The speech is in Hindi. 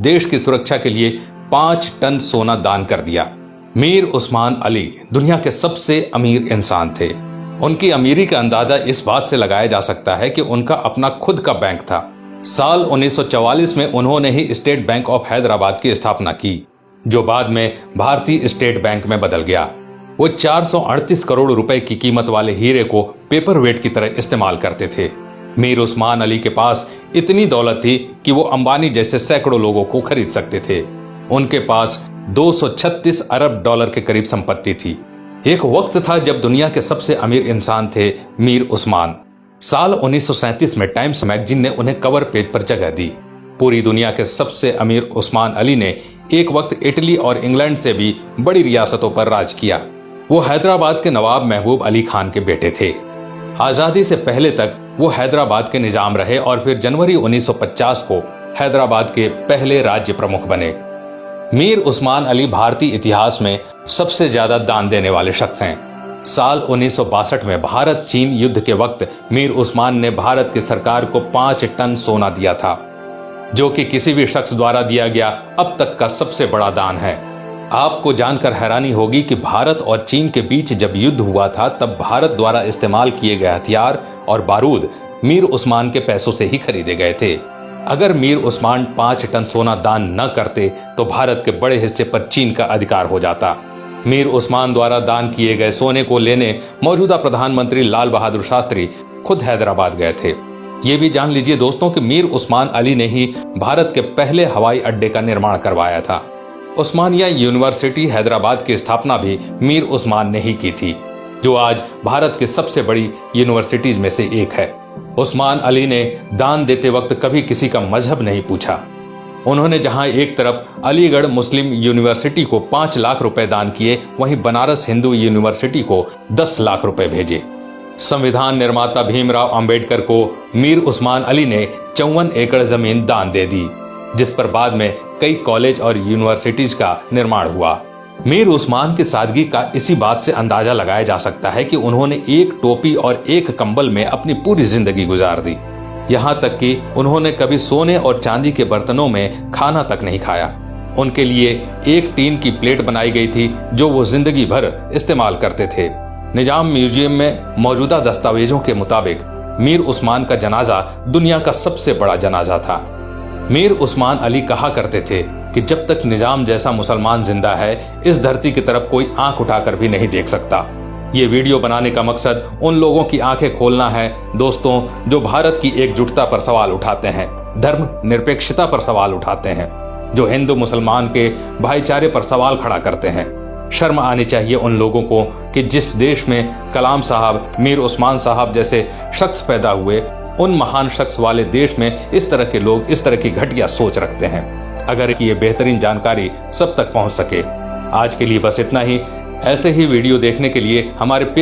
देश की सुरक्षा के लिए 5 टन सोना दान कर दिया। मीर उस्मान अली दुनिया के सबसे अमीर इंसान थे। उनकी अमीरी का अंदाजा इस बात से लगाया जा सकता है कि उनका अपना खुद का बैंक था। साल 1944 में उन्होंने ही स्टेट बैंक ऑफ हैदराबाद की स्थापना की, जो बाद में भारतीय स्टेट बैंक में बदल गया। वो 438 करोड़ रुपए की कीमत वाले हीरे को पेपर वेट की तरह इस्तेमाल करते थे। मीर उस्मान अली के पास इतनी दौलत थी कि वो अंबानी जैसे सैकड़ों लोगों को खरीद सकते थे। उनके पास 236 अरब डॉलर के करीब संपत्ति थी। एक वक्त था जब दुनिया के सबसे अमीर इंसान थे मीर उस्मान। साल 1937 में टाइम्स मैगजीन ने उन्हें कवर पेज पर जगह दी। पूरी दुनिया के सबसे अमीर उस्मान अली ने एक वक्त इटली और इंग्लैंड से भी बड़ी रियासतों पर राज किया। वो हैदराबाद के नवाब महबूब अली खान के बेटे थे। आजादी से पहले तक वो हैदराबाद के निजाम रहे और फिर जनवरी 1950 को हैदराबाद के पहले राज्य प्रमुख बने। मीर उस्मान अली भारतीय इतिहास में सबसे ज्यादा दान देने वाले शख्स हैं। साल 1962 में भारत चीन युद्ध के वक्त मीर उस्मान ने भारत की सरकार को 5 टन सोना दिया था, जो कि किसी भी शख्स द्वारा दिया गया अब तक का सबसे बड़ा दान है। आपको जानकर हैरानी होगी कि भारत और चीन के बीच जब युद्ध हुआ था तब भारत द्वारा इस्तेमाल किए गए हथियार और बारूद मीर उस्मान के पैसों से ही खरीदे गए थे। अगर मीर उस्मान 5 टन सोना दान न करते तो भारत के बड़े हिस्से पर चीन का अधिकार हो जाता। मीर उस्मान द्वारा दान किए गए सोने को लेने मौजूदा प्रधानमंत्री लाल बहादुर शास्त्री खुद हैदराबाद गए थे। ये भी जान लीजिए दोस्तों कि मीर उस्मान अली ने ही भारत के पहले हवाई अड्डे का निर्माण करवाया था। उस्मानिया यूनिवर्सिटी हैदराबाद की स्थापना भी मीर उस्मान ने ही की थी, जो आज भारत की सबसे बड़ी यूनिवर्सिटीज में से एक है। उस्मान अली ने दान देते वक्त कभी किसी का मजहब नहीं पूछा। उन्होंने जहां एक तरफ अलीगढ़ मुस्लिम यूनिवर्सिटी को 5 लाख रुपए दान किए, वहीं बनारस हिंदू यूनिवर्सिटी को 10 लाख रुपए भेजे। संविधान निर्माता भीमराव अंबेडकर को मीर उस्मान अली ने 54 एकड़ जमीन दान दे दी, जिस पर बाद में कई कॉलेज और यूनिवर्सिटीज का निर्माण हुआ। मीर उस्मान की सादगी का इसी बात से अंदाजा लगाया जा सकता है कि उन्होंने एक टोपी और एक कंबल में अपनी पूरी जिंदगी गुजार दी। यहाँ तक कि उन्होंने कभी सोने और चांदी के बर्तनों में खाना तक नहीं खाया। उनके लिए एक टीन की प्लेट बनाई गई थी जो वो जिंदगी भर इस्तेमाल करते थे। निजाम म्यूजियम में मौजूदा दस्तावेजों के मुताबिक मीर उस्मान का जनाजा दुनिया का सबसे बड़ा जनाजा था। मीर उस्मान अली कहा करते थे कि जब तक निजाम जैसा मुसलमान जिंदा है, इस धरती की तरफ कोई आंख उठाकर भी नहीं देख सकता। ये वीडियो बनाने का मकसद उन लोगों की आंखें खोलना है दोस्तों, जो भारत की एकजुटता पर सवाल उठाते हैं, धर्म निरपेक्षता पर सवाल उठाते हैं, जो हिंदू मुसलमान के भाईचारे पर सवाल खड़ा करते हैं। शर्म आनी चाहिए उन लोगों को कि जिस देश में कलाम साहब, मीर उस्मान साहब जैसे शख्स पैदा हुए, उन महान शख्स वाले देश में इस तरह के लोग इस तरह की घटिया सोच रखते हैं। अगर ये बेहतरीन जानकारी सब तक पहुंच सके। आज के लिए बस इतना ही। ऐसे ही वीडियो देखने के लिए हमारे पेज